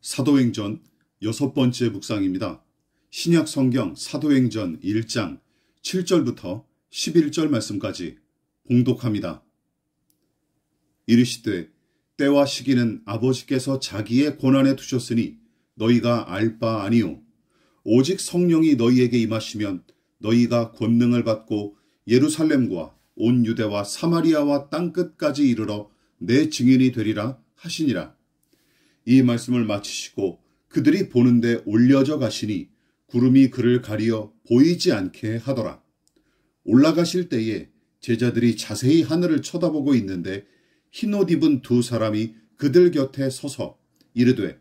사도행전 6번째 묵상입니다. 신약 성경 사도행전 1장 7절부터 11절 말씀까지 봉독합니다. 이르시되 때와 시기는 아버지께서 자기의 권한에 두셨으니 너희가 알 바 아니요 오직 성령이 너희에게 임하시면 너희가 권능을 받고 예루살렘과 온 유대와 사마리아와 땅끝까지 이르러 내 증인이 되리라 하시니라. 이 말씀을 마치시고 그들이 보는데 올려져 가시니 구름이 그를 가리어 보이지 않게 하더라. 올라가실 때에 제자들이 자세히 하늘을 쳐다보고 있는데 흰옷 입은 두 사람이 그들 곁에 서서 이르되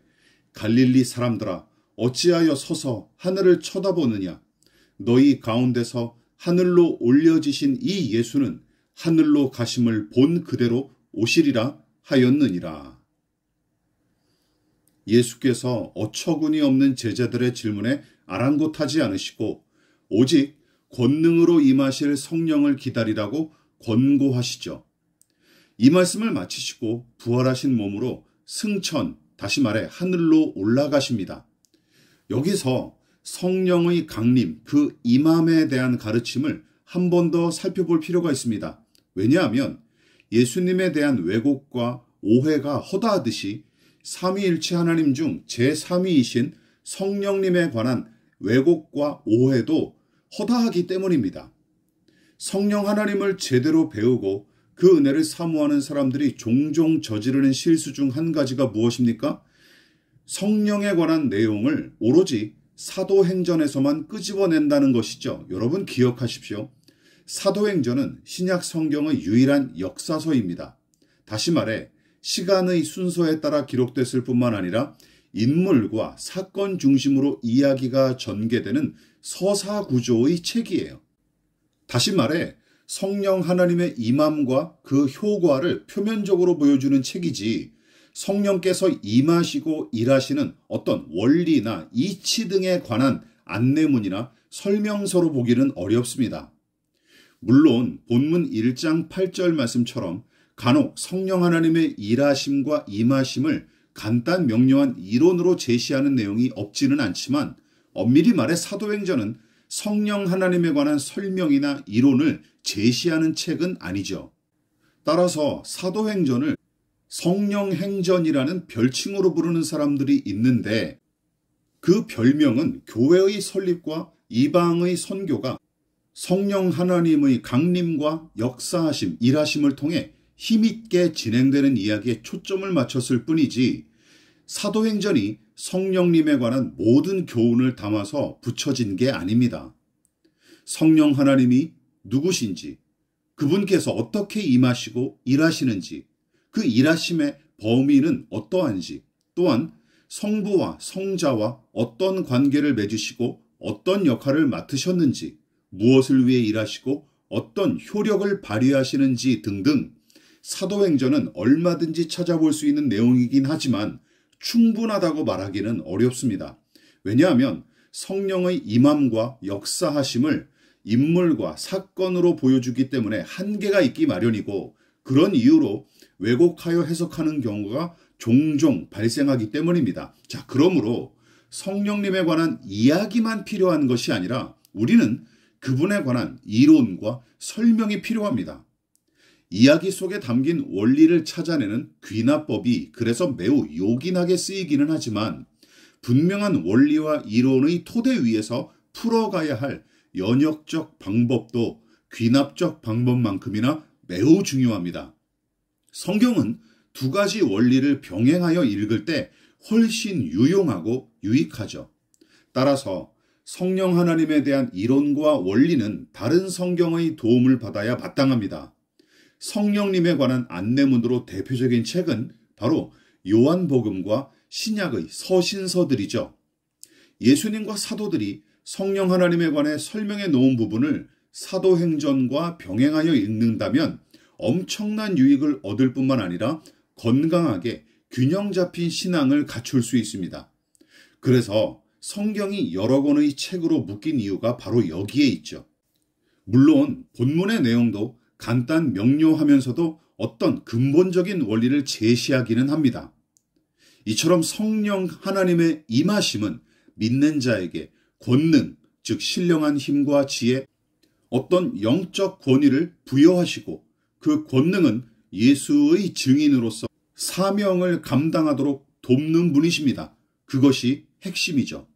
갈릴리 사람들아 어찌하여 서서 하늘을 쳐다보느냐. 너희 가운데서 하늘로 올려지신 이 예수는 하늘로 가심을 본 그대로 오시리라 하였느니라. 예수께서 어처구니 없는 제자들의 질문에 아랑곳하지 않으시고 오직 권능으로 임하실 성령을 기다리라고 권고하시죠. 이 말씀을 마치시고 부활하신 몸으로 승천, 다시 말해 하늘로 올라가십니다. 여기서 성령의 강림, 그 임함에 대한 가르침을 한 번 더 살펴볼 필요가 있습니다. 왜냐하면 예수님에 대한 왜곡과 오해가 허다하듯이 삼위일체 하나님 중 제3위이신 성령님에 관한 왜곡과 오해도 허다하기 때문입니다. 성령 하나님을 제대로 배우고 그 은혜를 사모하는 사람들이 종종 저지르는 실수 중 한 가지가 무엇입니까? 성령에 관한 내용을 오로지 사도행전에서만 끄집어낸다는 것이죠. 여러분 기억하십시오. 사도행전은 신약 성경의 유일한 역사서입니다. 다시 말해 시간의 순서에 따라 기록됐을 뿐만 아니라 인물과 사건 중심으로 이야기가 전개되는 서사 구조의 책이에요. 다시 말해 성령 하나님의 임함과 그 효과를 표면적으로 보여주는 책이지 성령께서 임하시고 일하시는 어떤 원리나 이치 등에 관한 안내문이나 설명서로 보기는 어렵습니다. 물론 본문 1장 8절 말씀처럼 간혹 성령 하나님의 일하심과 임하심을 간단 명료한 이론으로 제시하는 내용이 없지는 않지만 엄밀히 말해 사도행전은 성령 하나님에 관한 설명이나 이론을 제시하는 책은 아니죠. 따라서 사도행전을 성령행전이라는 별칭으로 부르는 사람들이 있는데 그 별명은 교회의 설립과 이방의 선교가 성령 하나님의 강림과 역사하심, 일하심을 통해 힘있게 진행되는 이야기에 초점을 맞췄을 뿐이지 사도행전이 성령님에 관한 모든 교훈을 담아서 붙여진 게 아닙니다. 성령 하나님이 누구신지, 그분께서 어떻게 임하시고 일하시는지, 그 일하심의 범위는 어떠한지, 또한 성부와 성자와 어떤 관계를 맺으시고 어떤 역할을 맡으셨는지, 무엇을 위해 일하시고 어떤 효력을 발휘하시는지 등등 사도행전은 얼마든지 찾아볼 수 있는 내용이긴 하지만 충분하다고 말하기는 어렵습니다. 왜냐하면 성령의 임함과 역사하심을 인물과 사건으로 보여주기 때문에 한계가 있기 마련이고 그런 이유로 왜곡하여 해석하는 경우가 종종 발생하기 때문입니다. 자, 그러므로 성령님에 관한 이야기만 필요한 것이 아니라 우리는 그분에 관한 이론과 설명이 필요합니다. 이야기 속에 담긴 원리를 찾아내는 귀납법이 그래서 매우 요긴하게 쓰이기는 하지만 분명한 원리와 이론의 토대 위에서 풀어가야 할 연역적 방법도 귀납적 방법만큼이나 매우 중요합니다. 성경은 두 가지 원리를 병행하여 읽을 때 훨씬 유용하고 유익하죠. 따라서 성령 하나님에 대한 이론과 원리는 다른 성경의 도움을 받아야 마땅합니다. 성령님에 관한 안내문으로 대표적인 책은 바로 요한복음과 신약의 서신서들이죠. 예수님과 사도들이 성령 하나님에 관해 설명해 놓은 부분을 사도행전과 병행하여 읽는다면 엄청난 유익을 얻을 뿐만 아니라 건강하게 균형 잡힌 신앙을 갖출 수 있습니다. 그래서 성경이 여러 권의 책으로 묶인 이유가 바로 여기에 있죠. 물론 본문의 내용도 간단 명료하면서도 어떤 근본적인 원리를 제시하기는 합니다. 이처럼 성령 하나님의 임하심은 믿는 자에게 권능, 즉 신령한 힘과 지혜, 어떤 영적 권위를 부여하시고 그 권능은 예수의 증인으로서 사명을 감당하도록 돕는 분이십니다. 그것이 핵심이죠.